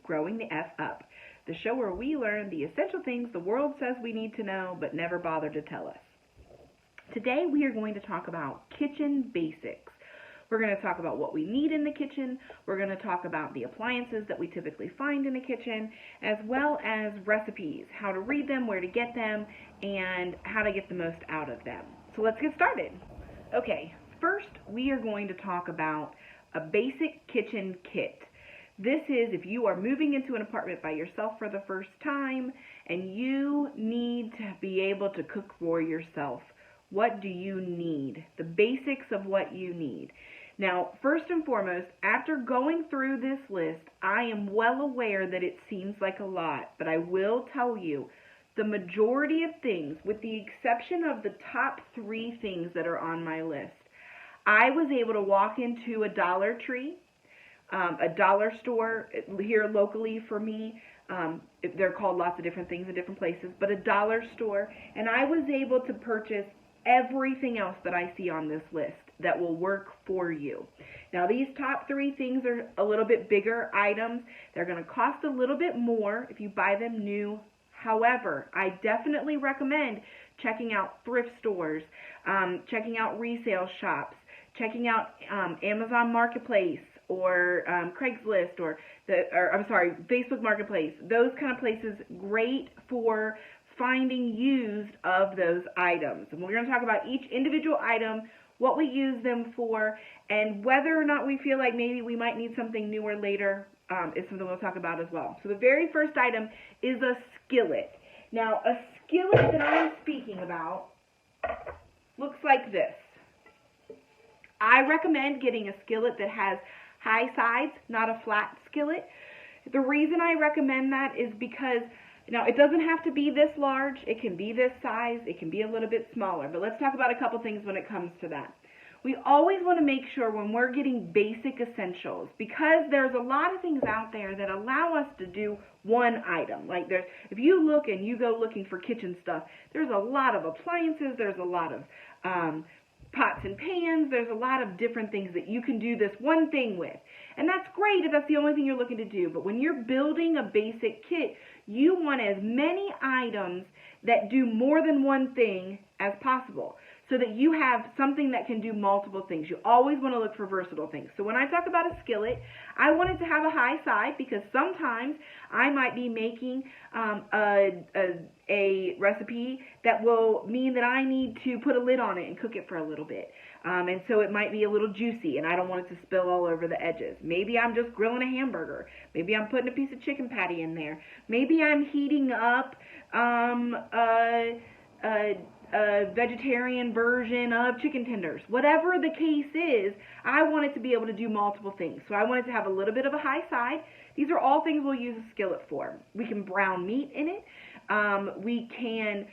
Growing the F Up, the show where we learn the essential things the world says we need to know but never bother to tell us. Today we are going to talk about kitchen basics. We're going to talk about what we need in the kitchen. We're going to talk about the appliances that we typically find in a kitchen, as well as recipes, how to read them, where to get them, and how to get the most out of them. So let's get started. Okay, first we are going to talk about a basic kitchen kit. This is if you are moving into an apartment by yourself for the first time and you need to be able to cook for yourself. What do you need? The basics of what you need. Now, first and foremost, after going through this list, I am well aware that it seems like a lot, but I will tell you the majority of things, with the exception of the top 3 things that are on my list, I was able to walk into a Dollar Tree, a dollar store here locally for me. They're called lots of different things in different places, but a dollar store, and I was able to purchase everything else that I see on this list that will work for you. Now, these top 3 things are a little bit bigger items. They're going to cost a little bit more if you buy them new. However, I definitely recommend checking out thrift stores, checking out resale shops, checking out Amazon Marketplace or Craigslist or Facebook Marketplace. Those kind of places, great for finding used of those items. And we're going to talk about each individual item, what we use them for, and whether or not we feel like maybe we might need something newer later is something we'll talk about as well. So the very first item is a skillet. Now, a skillet that I'm speaking about looks like this. I recommend getting a skillet that has high sides, not a flat skillet. The reason I recommend that is because, now, it doesn't have to be this large. It can be this size. It can be a little bit smaller. But let's talk about a couple things when it comes to that. We always want to make sure when we're getting basic essentials, because there's a lot of things out there that allow us to do one item. Like if you look and you go looking for kitchen stuff, there's a lot of appliances. There's a lot of pots and pans. There's a lot of different things that you can do this one thing with. And that's great if that's the only thing you're looking to do. But when you're building a basic kit, you want as many items that do more than one thing as possible, so that you have something that can do multiple things. You always want to look for versatile things. So when I talk about a skillet, I want it to have a high side because sometimes I might be making a recipe that will mean that I need to put a lid on it and cook it for a little bit. And so it might be a little juicy and I don't want it to spill all over the edges. Maybe I'm just grilling a hamburger. Maybe I'm putting a piece of chicken patty in there. Maybe I'm heating up a vegetarian version of chicken tenders. Whatever the case is, I want it to be able to do multiple things. So I want it to have a little bit of a high side. These are all things we'll use a skillet for. We can brown meat in it. We can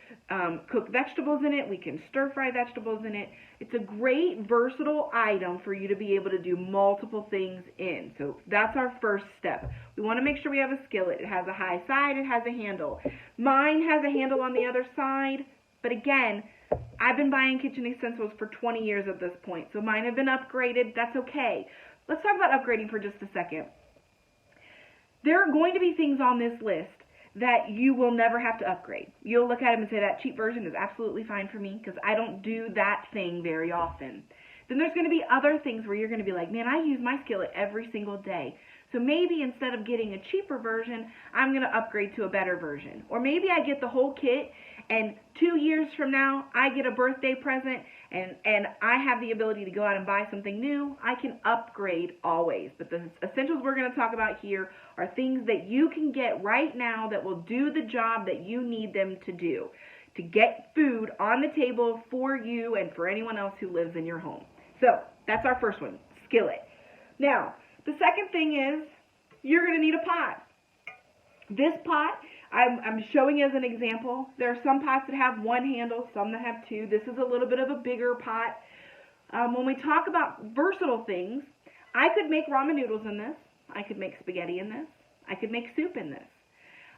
cook vegetables in it. We can stir fry vegetables in it. It's a great versatile item for you to be able to do multiple things in. So that's our first step. We want to make sure we have a skillet. It has a high side. It has a handle. Mine has a handle on the other side. But again, I've been buying kitchen essentials for 20 years at this point, so mine have been upgraded. That's okay. Let's talk about upgrading for just a second. There are going to be things on this list that you will never have to upgrade. You'll look at them and say, that cheap version is absolutely fine for me because I don't do that thing very often. Then there's going to be other things where you're going to be like, man, I use my skillet every single day. So maybe instead of getting a cheaper version, I'm going to upgrade to a better version. Or maybe I get the whole kit and 2 years from now, I get a birthday present and I have the ability to go out and buy something new. I can upgrade always. But the essentials we're going to talk about here are things that you can get right now that will do the job that you need them to do, to get food on the table for you and for anyone else who lives in your home. So that's our first one, skillet. Now, the second thing is you're going to need a pot. This pot, I'm showing as an example. There are some pots that have one handle, some that have two. This is a little bit of a bigger pot. When we talk about versatile things, I could make ramen noodles in this. I could make spaghetti in this. I could make soup in this.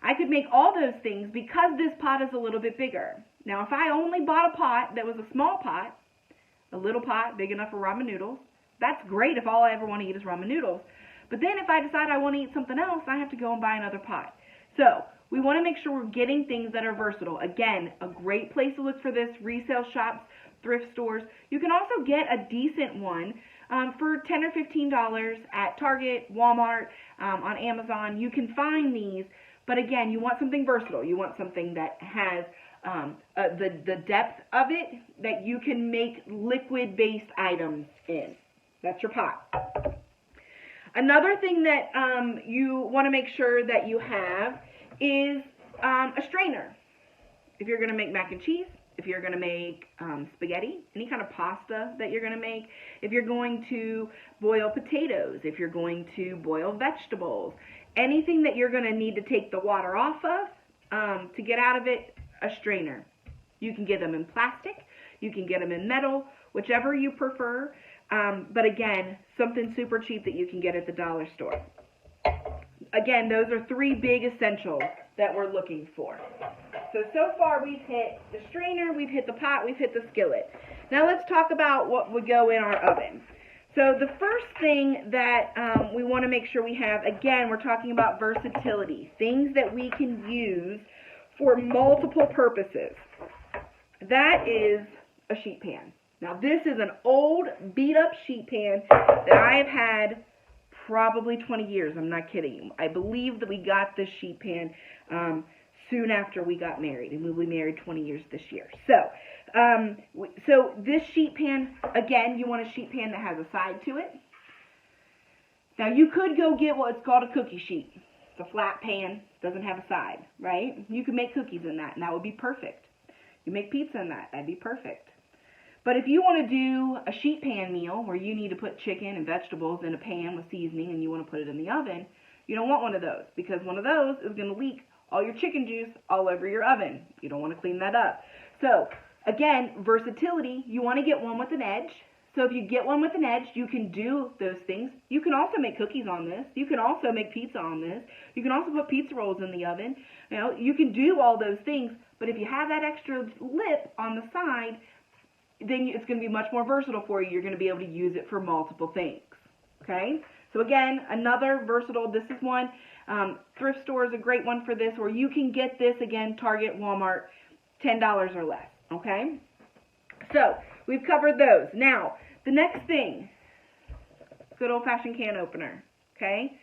I could make all those things because this pot is a little bit bigger. Now, if I only bought a pot that was a small pot, a little pot big enough for ramen noodles, that's great if all I ever want to eat is ramen noodles. But then if I decide I want to eat something else, I have to go and buy another pot. So we want to make sure we're getting things that are versatile. Again, a great place to look for this, resale shops, thrift stores. You can also get a decent one for $10 or $15 at Target, Walmart, on Amazon. You can find these, but again, you want something versatile. You want something that has the depth of it, that you can make liquid-based items in. That's your pot. Another thing that you want to make sure that you have is a strainer. If you're going to make mac and cheese, if you're going to make spaghetti, any kind of pasta that you're going to make, if you're going to boil potatoes, if you're going to boil vegetables, anything that you're going to need to take the water off of to get out of it, a strainer. You can get them in plastic, you can get them in metal, whichever you prefer, but again, something super cheap that you can get at the dollar store. Again, those are three big essentials that we're looking for. So far we've hit the strainer, we've hit the pot, we've hit the skillet. Now let's talk about what would go in our oven. So the first thing that we want to make sure we have, again, we're talking about versatility, things that we can use for multiple purposes. That is a sheet pan. Now this is an old beat up sheet pan that I have had probably 20 years. I'm not kidding. I believe that we got this sheet pan soon after we got married, and we'll be married 20 years this year. So this sheet pan, again, you want a sheet pan that has a side to it. Now you could go get what's called a cookie sheet. It's a flat pan, doesn't have a side, right? You could make cookies in that, and that would be perfect. You make pizza in that, that'd be perfect. But if you want to do a sheet pan meal where you need to put chicken and vegetables in a pan with seasoning and you want to put it in the oven, you don't want one of those, because one of those is going to leak all your chicken juice all over your oven. You don't want to clean that up. So again, versatility, you want to get one with an edge. So if you get one with an edge, you can do those things. You can also make cookies on this. You can also make pizza on this. You can also put pizza rolls in the oven. You know, you can do all those things, but if you have that extra lip on the side, then it's going to be much more versatile for you. You're going to be able to use it for multiple things. Okay? So again, another versatile, this is one. Thrift store is a great one for this, or you can get this, again, Target, Walmart, $10 or less. Okay? So we've covered those. Now, the next thing, good old-fashioned can opener. Okay?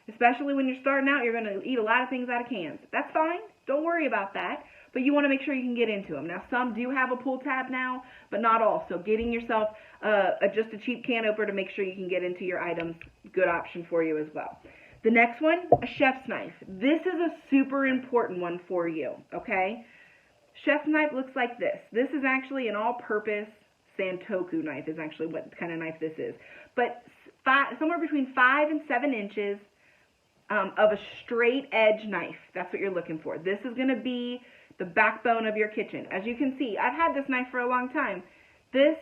Especially when you're starting out, you're going to eat a lot of things out of cans. That's fine. Don't worry about that. But you want to make sure you can get into them. Now, some do have a pull tab now, but not all. So getting yourself just a cheap can opener to make sure you can get into your items, good option for you as well. The next one, a chef's knife. This is a super important one for you, okay? Chef's knife looks like this. This is actually an all-purpose Santoku knife is actually what kind of knife this is. But somewhere between 5 and 7 inches of a straight edge knife. That's what you're looking for. This is going to be the backbone of your kitchen. As you can see, I've had this knife for a long time. This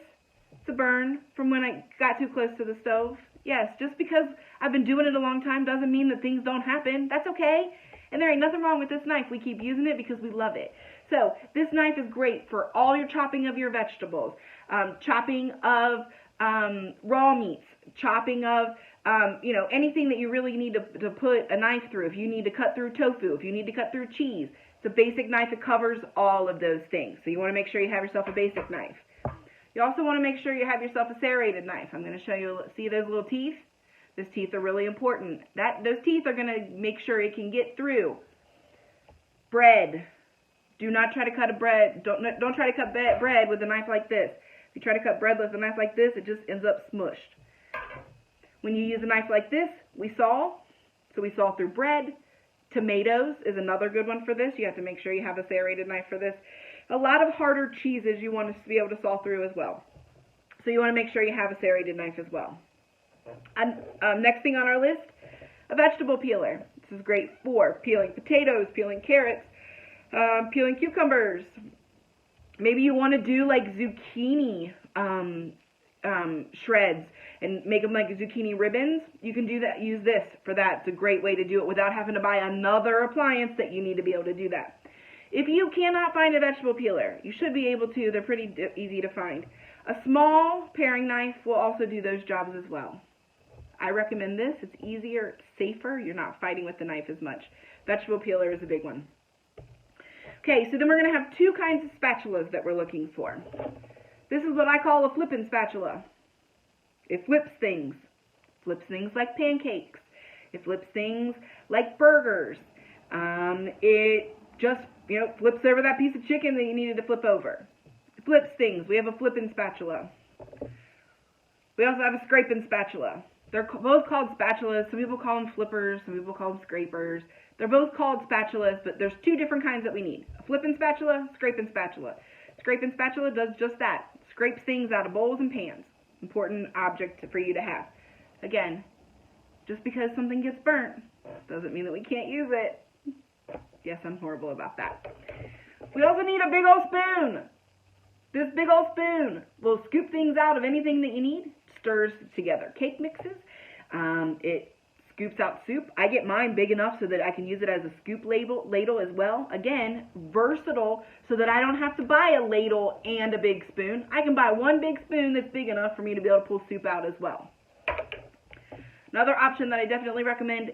is a burn from when I got too close to the stove. Yes, just because I've been doing it a long time doesn't mean that things don't happen. That's okay. And there ain't nothing wrong with this knife. We keep using it because we love it. So this knife is great for all your chopping of your vegetables, chopping of raw meats, chopping of anything that you really need to put a knife through. If you need to cut through tofu, if you need to cut through cheese, it's a basic knife that covers all of those things. So you want to make sure you have yourself a basic knife. You also want to make sure you have yourself a serrated knife. I'm going to show you, see those little teeth? Those teeth are really important. Those teeth are going to make sure it can get through bread. Do not try to cut bread. Don't try to cut bread with a knife like this. If you try to cut bread with a knife like this, it just ends up smushed. When you use a knife like this, we saw through bread. Tomatoes is another good one for this. You have to make sure you have a serrated knife for this. A lot of harder cheeses you want to be able to saw through as well. So you want to make sure you have a serrated knife as well. And next thing on our list, a vegetable peeler. This is great for peeling potatoes, peeling carrots, peeling cucumbers. Maybe you want to do like zucchini shreds and make them like zucchini ribbons. You can do that. Use this for that. It's a great way to do it without having to buy another appliance that you need to be able to do that. If you cannot find a vegetable peeler, you should be able to. They're pretty easy to find. A small paring knife will also do those jobs as well. I recommend this. It's easier, it's safer. You're not fighting with the knife as much. Vegetable peeler is a big one. Okay, so then we're going to have two kinds of spatulas that we're looking for. This is what I call a flippin' spatula. It flips things. Flips things like pancakes. It flips things like burgers. It just, flips over that piece of chicken that you needed to flip over. It flips things. We have a flippin' spatula. We also have a scraping spatula. They're both called spatulas. Some people call them flippers. Some people call them scrapers. They're both called spatulas, but there's two different kinds that we need. A flipping spatula, scraping spatula. Scraping spatula does just that. Scrapes things out of bowls and pans. Important object for you to have. Again, just because something gets burnt doesn't mean that we can't use it. Yes, I'm horrible about that. We also need a big old spoon. This big old spoon will scoop things out of anything that you need. Stirs together cake mixes. It scoops out soup. I get mine big enough so that I can use it as a scoop ladle as well. Again, versatile, so that I don't have to buy a ladle and a big spoon. I can buy one big spoon that's big enough for me to be able to pull soup out as well. Another option that I definitely recommend,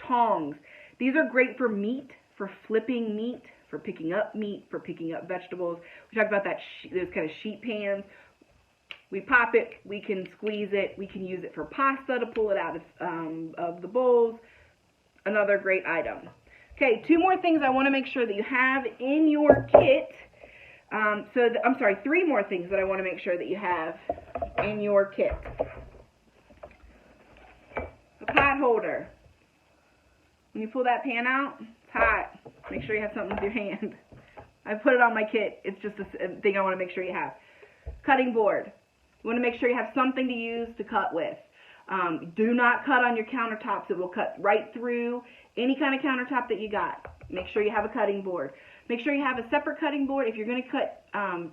tongs. These are great for meat, for flipping meat, for picking up meat, for picking up vegetables. We talked about those kind of sheet pans. We pop it, we can squeeze it, we can use it for pasta to pull it out of the bowls. Another great item. Okay, two more things I want to make sure that you have in your kit. Three more things that I want to make sure that you have in your kit. A pot holder. When you pull that pan out, it's hot. Make sure you have something with your hand. I put it on my kit. It's just a thing I want to make sure you have. Cutting board. You want to make sure you have something to use to cut with. Do not cut on your countertops. It will cut right through any kind of countertop that you got. Make sure you have a cutting board. Make sure you have a separate cutting board. If you're going to cut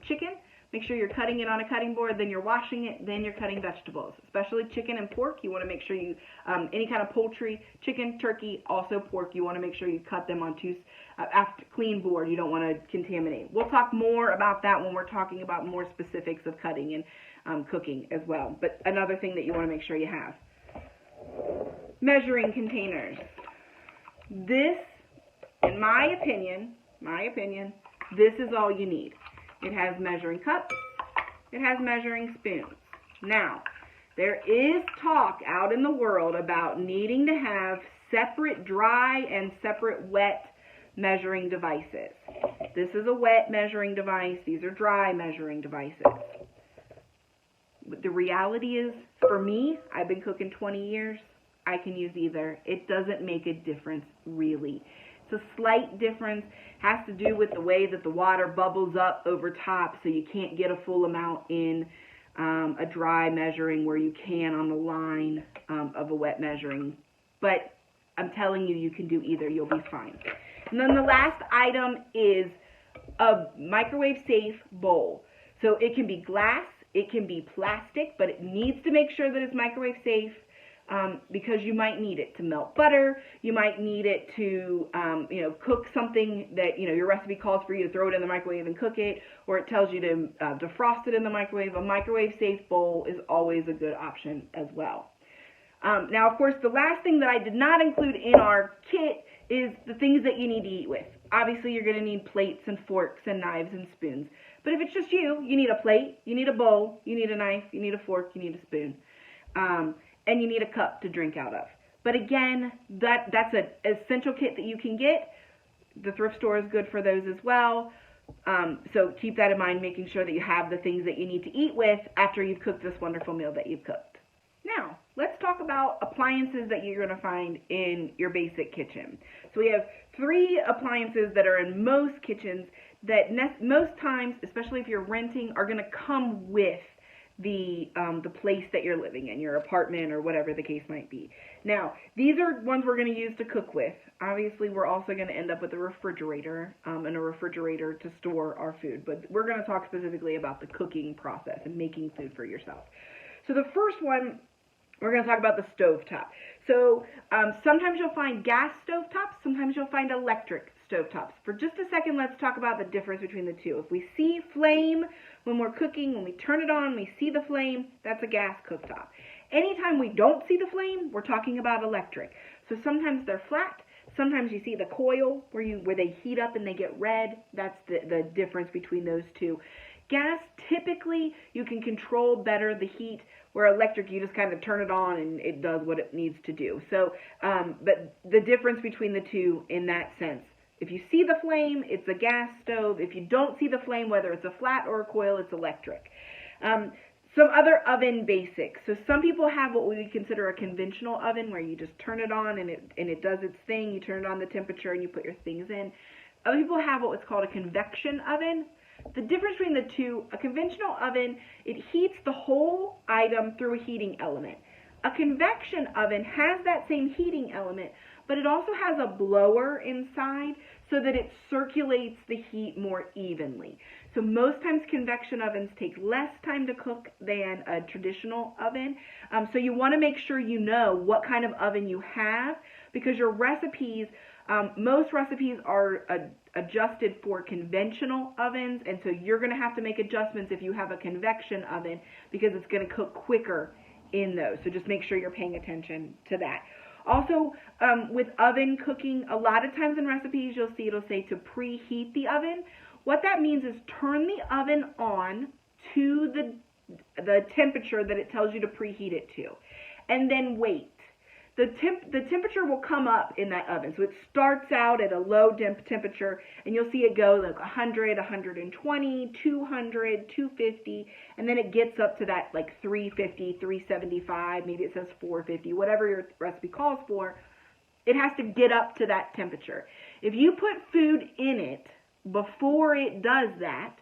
chicken, make sure you're cutting it on a cutting board, then you're washing it, then you're cutting vegetables. Especially chicken and pork, you want to make sure you, any kind of poultry, chicken, turkey, also pork, you want to make sure you cut them on after clean board. You don't want to contaminate. We'll talk more about that when we're talking about more specifics of cutting and cooking as well. But another thing that you want to make sure you have. Measuring containers. This, in my opinion, this is all you need. It has measuring cups. It has measuring spoons. Now, there is talk out in the world about needing to have separate dry and separate wet measuring devices. This is a wet measuring device. These are dry measuring devices. The reality is, for me, I've been cooking 20 years. I can use either. It doesn't make a difference, really. It's a slight difference. Has to do with the way that the water bubbles up over top, so you can't get a full amount in a dry measuring where you can on the line of a wet measuring. But I'm telling you, you can do either. You'll be fine. And then the last item is a microwave safe bowl. So it can be glass, it can be plastic, but it needs to make sure that it's microwave safe. Because you might need it to melt butter, you might need it to, cook something that, your recipe calls for you to throw it in the microwave and cook it, or it tells you to defrost it in the microwave. A microwave safe bowl is always a good option as well. Now, of course, the last thing that I did not include in our kit is the things that you need to eat with. Obviously, you're going to need plates and forks and knives and spoons. But if it's just you need a plate, you need a bowl, you need a knife, you need a fork, you need a spoon. And you need a cup to drink out of. But again, that's an essential kit that you can get. The thrift store is good for those as well. So keep that in mind, making sure that you have the things that you need to eat with after you've cooked this wonderful meal that you've cooked. Now, let's talk about appliances that you're going to find in your basic kitchen. So we have 3 appliances that are in most kitchens that most times, especially if you're renting, are going to come with the place that you're living in, your apartment or whatever the case might be. Now, these are ones we're going to use to cook with. Obviously, we're also going to end up with a refrigerator and a refrigerator to store our food. But we're going to talk specifically about the cooking process and making food for yourself. So the first one, we're going to talk about the stovetop. So sometimes you'll find gas stovetops, sometimes you'll find electric stovetops. For just a second, let's talk about the difference between the two. If we see flame when we're cooking, when we turn it on, we see the flame, that's a gas cooktop. Anytime we don't see the flame, we're talking about electric. So sometimes they're flat. Sometimes you see the coil where they heat up and they get red. That's the difference between those two. Gas, typically you can control better the heat, where electric you just kind of turn it on and it does what it needs to do. So, but the difference between the two in that sense. If you see the flame, it's a gas stove. If you don't see the flame, whether it's a flat or a coil, it's electric. Some other oven basics. So some people have what we would consider a conventional oven, where you just turn it on and it does its thing. You turn it on the temperature and you put your things in. Other people have what's called a convection oven. The difference between the two, a conventional oven, it heats the whole item through a heating element. A convection oven has that same heating element, but it also has a blower inside so that it circulates the heat more evenly. So most times convection ovens take less time to cook than a traditional oven. So you want to make sure you know what kind of oven you have, because your recipes, most recipes are adjusted for conventional ovens, and so you're going to have to make adjustments if you have a convection oven, because it's going to cook quicker in those. So just make sure you're paying attention to that. Also, with oven cooking, a lot of times in recipes you'll see it'll say to preheat the oven. What that means is turn the oven on to the temperature that it tells you to preheat it to, and then wait. The temperature will come up in that oven. So it starts out at a low temperature, and you'll see it go like 100, 120, 200, 250, and then it gets up to that like 350, 375, maybe it says 450, whatever your recipe calls for. It has to get up to that temperature. If you put food in it before it does that,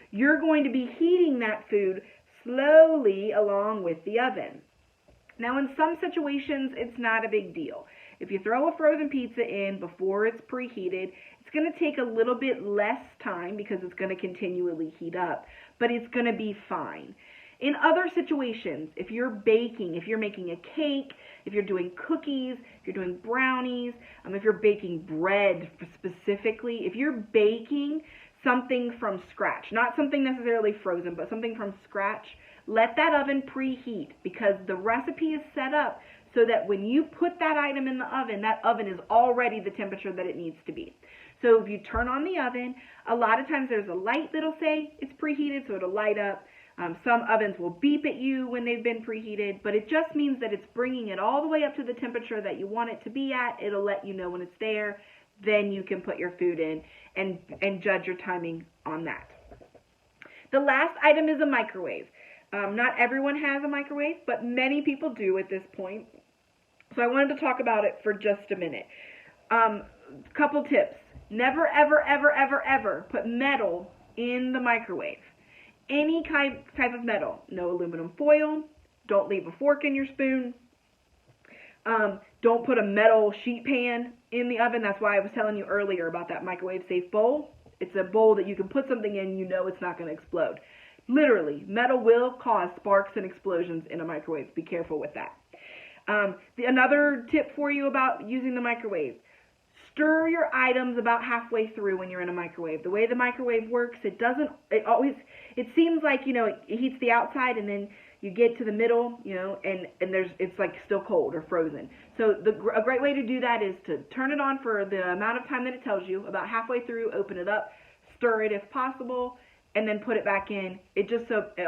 you're going to be heating that food slowly along with the oven. Now, in some situations, it's not a big deal. If you throw a frozen pizza in before it's preheated, it's going to take a little bit less time because it's going to continually heat up, but it's going to be fine. In other situations, if you're baking, if you're making a cake, if you're doing cookies, if you're doing brownies, if you're baking bread specifically, if you're baking something from scratch, not something necessarily frozen, but something from scratch, let that oven preheat, because the recipe is set up so that when you put that item in the oven, that oven is already the temperature that it needs to be. So if you turn on the oven, a lot of times there's a light that'll say it's preheated, so it'll light up. Some ovens will beep at you when they've been preheated, but it just means that it's bringing it all the way up to the temperature that you want it to be at. It'll let you know when it's there. Then you can put your food in and judge your timing on that. The last item is a microwave. Not everyone has a microwave, but many people do at this point. So I wanted to talk about it for just a minute. Couple tips. Never, ever, ever, ever, ever put metal in the microwave. Any type of metal. No aluminum foil. Don't leave a fork in your spoon. Don't put a metal sheet pan in the oven. That's why I was telling you earlier about that microwave safe bowl. It's a bowl that you can put something in, you know it's not going to explode. Literally, metal will cause sparks and explosions in a microwave. Be careful with that. Another tip for you about using the microwave. Stir your items about halfway through when you're in a microwave. The way the microwave works, it seems like, it heats the outside and then you get to the middle, and it's like still cold or frozen. So a great way to do that is to turn it on for the amount of time that it tells you, about halfway through, open it up, stir it if possible, and then put it back in. It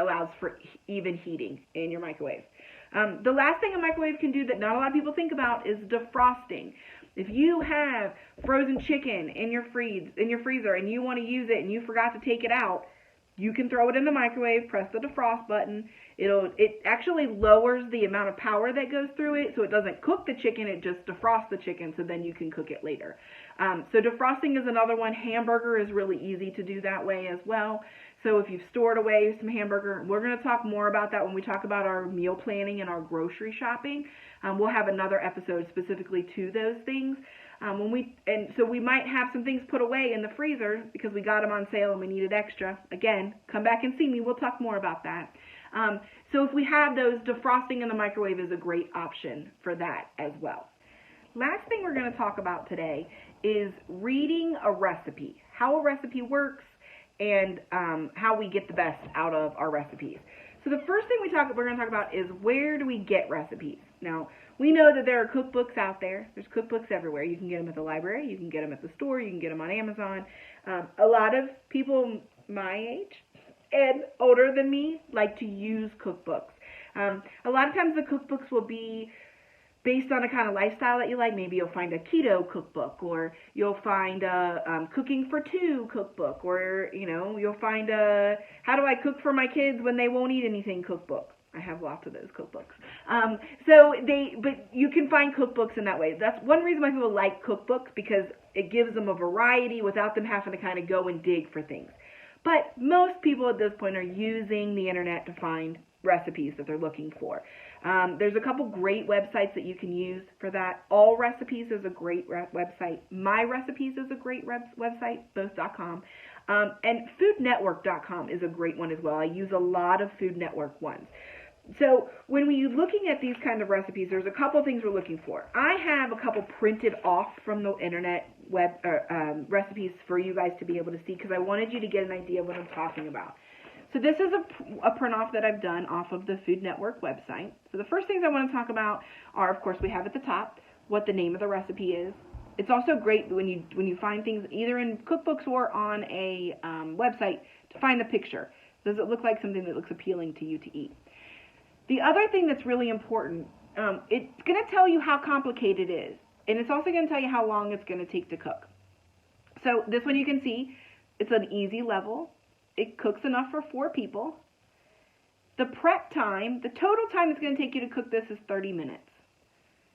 allows for even heating in your microwave. The last thing a microwave can do that not a lot of people think about is defrosting. If you have frozen chicken in your freezer and you want to use it and you forgot to take it out, you can throw it in the microwave, press the defrost button. It actually lowers the amount of power that goes through it, so it doesn't cook the chicken, it just defrosts the chicken, so then you can cook it later. So defrosting is another one. Hamburger is really easy to do that way as well. So if you've stored away some hamburger, we're going to talk more about that when we talk about our meal planning and our grocery shopping. We'll have another episode specifically to those things. So we might have some things put away in the freezer because we got them on sale and we needed extra. Again, come back and see me. We'll talk more about that. So if we have those, defrosting in the microwave is a great option for that as well. Last thing we're going to talk about today is reading a recipe, how a recipe works, and how we get the best out of our recipes. So the first thing we're going to talk about is where do we get recipes? Now, we know that there are cookbooks out there. There's cookbooks everywhere. You can get them at the library. You can get them at the store. You can get them on Amazon. A lot of people my age and older than me like to use cookbooks. A lot of times the cookbooks will be based on a kind of lifestyle that you like. Maybe you'll find a keto cookbook, or you'll find a cooking for two cookbook, or you'll find a how do I cook for my kids when they won't eat anything cookbook. I have lots of those cookbooks. But you can find cookbooks in that way. That's one reason why people like cookbooks, because it gives them a variety without them having to kind of go and dig for things. But most people at this point are using the internet to find recipes that they're looking for. There's a couple great websites that you can use for that. All Recipes is a great website. My Recipes is a great website, both.com. And foodnetwork.com is a great one as well. I use a lot of Food Network ones. So when we're looking at these kind of recipes, there's a couple things we're looking for. I have a couple printed off from the internet web recipes for you guys to be able to see, because I wanted you to get an idea of what I'm talking about. So this is a print off that I've done off of the Food Network website. So the first things I want to talk about are, of course, we have at the top what the name of the recipe is. It's also great when you find things either in cookbooks or on a website to find the picture. Does it look like something that looks appealing to you to eat? The other thing that's really important, it's going to tell you how complicated it is, and it's also going to tell you how long it's going to take to cook. So this one you can see, it's an easy level. It cooks enough for 4 people. The prep time, the total time it's going to take you to cook this is 30 minutes.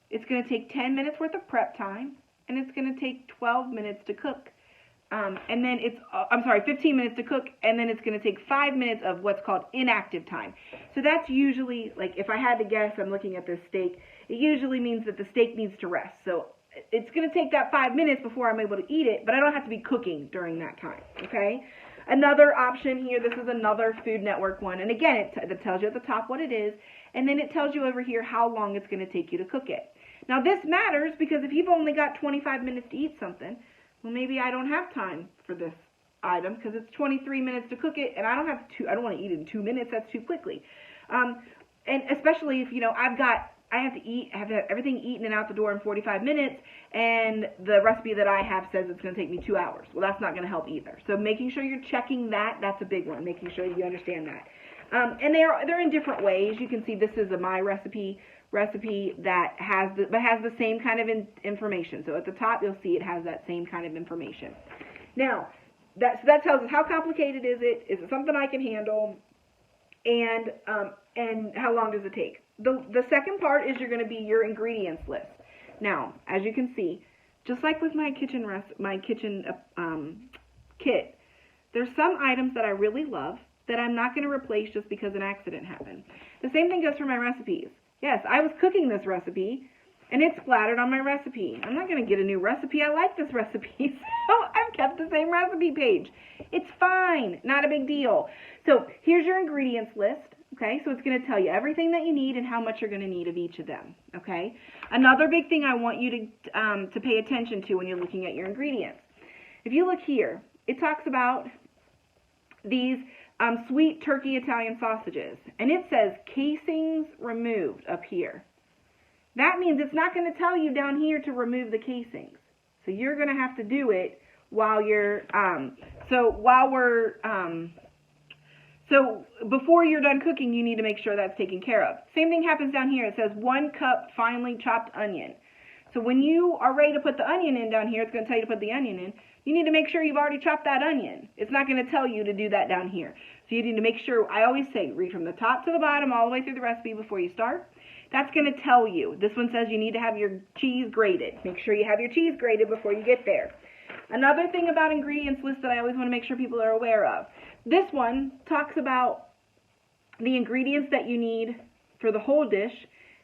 It's going to take 10 minutes worth of prep time, and it's going to take 12 minutes to cook. And then 15 minutes to cook, and then it's going to take 5 minutes of what's called inactive time. So that's usually, like, if I had to guess, I'm looking at this steak, it usually means that the steak needs to rest. So it's going to take that 5 minutes before I'm able to eat it, but I don't have to be cooking during that time, okay? Another option here, this is another Food Network one, and again, it tells you at the top what it is, and then it tells you over here how long it's going to take you to cook it. Now this matters because if you've only got 25 minutes to eat something, well, maybe I don't have time for this item because it's 23 minutes to cook it, and I don't want to eat it in 2 minutes. That's too quickly. And especially if I have to have everything eaten and out the door in 45 minutes, and the recipe that I have says it's going to take me 2 hours. Well, that's not going to help either. So making sure you're checking that's a big one. Making sure you understand that. And they're in different ways. You can see this is my recipe that has the same kind of information. So at the top you'll see it has that same kind of information. Now that tells us how complicated is it? Is it something I can handle? And how long does it take? The second part is you're going to be your ingredients list. Now, as you can see, just like with my kitchen kit, there's some items that I really love that I'm not going to replace just because an accident happened. The same thing goes for my recipes. Yes, I was cooking this recipe, and it's splattered on my recipe. I'm not going to get a new recipe. I like this recipe, so I've kept the same recipe page. It's fine. Not a big deal. So here's your ingredients list. Okay, so it's going to tell you everything that you need and how much you're going to need of each of them. Okay, another big thing I want you to pay attention to when you're looking at your ingredients. If you look here, it talks about these sweet turkey Italian sausages, and it says casings removed up here. That means it's not going to tell you down here to remove the casings. So you're going to have to do it while you're So before you're done cooking, you need to make sure that's taken care of. Same thing happens down here. It says 1 cup finely chopped onion. So when you are ready to put the onion in down here, it's going to tell you to put the onion in. You need to make sure you've already chopped that onion. It's not going to tell you to do that down here. So you need to make sure, I always say, read from the top to the bottom all the way through the recipe before you start. That's going to tell you. This one says you need to have your cheese grated. Make sure you have your cheese grated before you get there. Another thing about ingredients list that I always want to make sure people are aware of. This one talks about the ingredients that you need for the whole dish,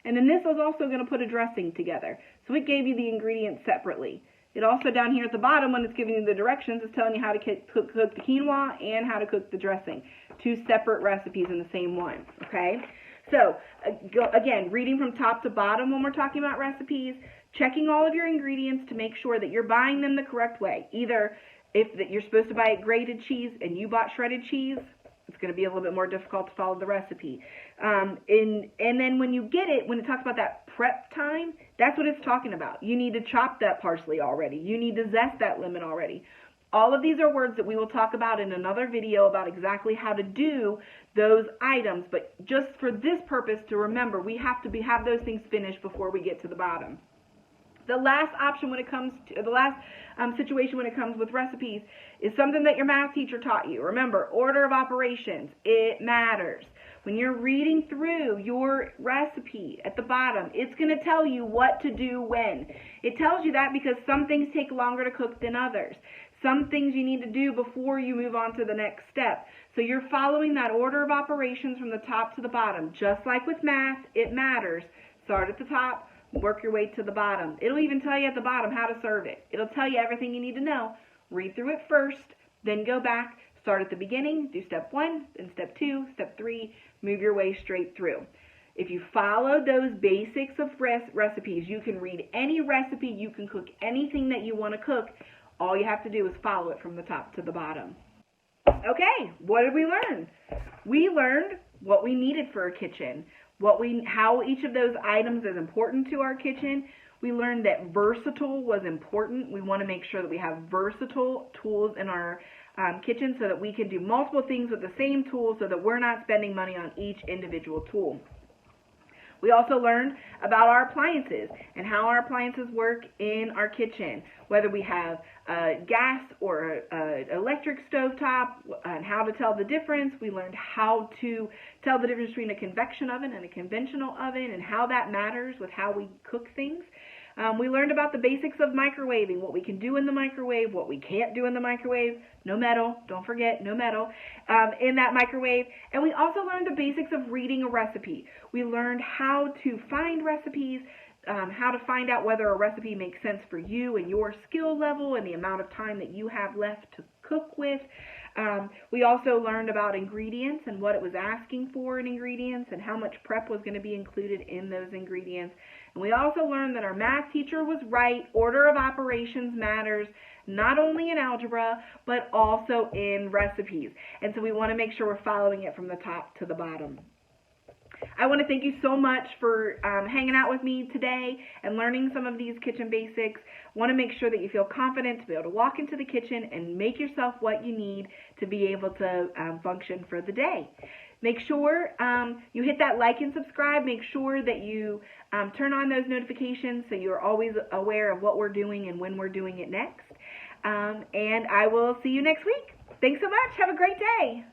and then this is also going to put a dressing together. So it gave you the ingredients separately. It also down here at the bottom, when it's giving you the directions, is telling you how to cook the quinoa and how to cook the dressing. 2 separate recipes in the same one, okay? So, again, reading from top to bottom when we're talking about recipes, checking all of your ingredients to make sure that you're buying them the correct way. Either if that you're supposed to buy grated cheese and you bought shredded cheese, It's going to be a little bit more difficult to follow the recipe. And then when you get it, when it talks about that prep time, that's what it's talking about. You need to chop that parsley already. You need to zest that lemon already. All of these are words that we will talk about in another video about exactly how to do those items. But just for this purpose, to remember, we have to have those things finished before we get to the bottom. The last option when it comes to the last situation when it comes with recipes is something that your math teacher taught you. Remember, order of operations, it matters. When you're reading through your recipe at the bottom, it's going to tell you what to do when. It tells you that because some things take longer to cook than others. Some things you need to do before you move on to the next step. So you're following that order of operations from the top to the bottom. Just like with math, it matters. Start at the top, work your way to the bottom. It'll even tell you at the bottom how to serve it. It'll tell you everything you need to know. Read through it first, then go back, start at the beginning, do step 1, then step 2, step 3, move your way straight through. If you follow those basics of recipes, you can read any recipe, you can cook anything that you want to cook. All you have to do is follow it from the top to the bottom. Okay, what did we learn? We learned what we needed for a kitchen, how each of those items is important to our kitchen. We learned that versatile was important. We want to make sure that we have versatile tools in our kitchen so that we can do multiple things with the same tool so that we're not spending money on each individual tool. We also learned about our appliances and how our appliances work in our kitchen, whether we have gas or electric stovetop, and how to tell the difference. We learned how to tell the difference between a convection oven and a conventional oven and how that matters with how we cook things. We learned about the basics of microwaving, what we can do in the microwave, what we can't do in the microwave. No metal, don't forget, no metal in that microwave. And we also learned the basics of reading a recipe. We learned how to find recipes, how to find out whether a recipe makes sense for you and your skill level and the amount of time that you have left to cook with. We also learned about ingredients and what it was asking for in ingredients and how much prep was going to be included in those ingredients. And we also learned that our math teacher was right. Order of operations matters, not only in algebra, but also in recipes. And so we want to make sure we're following it from the top to the bottom. I want to thank you so much for hanging out with me today and learning some of these kitchen basics. I want to make sure that you feel confident to be able to walk into the kitchen and make yourself what you need to be able to function for the day. Make sure you hit that like and subscribe. Make sure that you turn on those notifications so you're always aware of what we're doing and when we're doing it next. And I will see you next week. Thanks so much. Have a great day.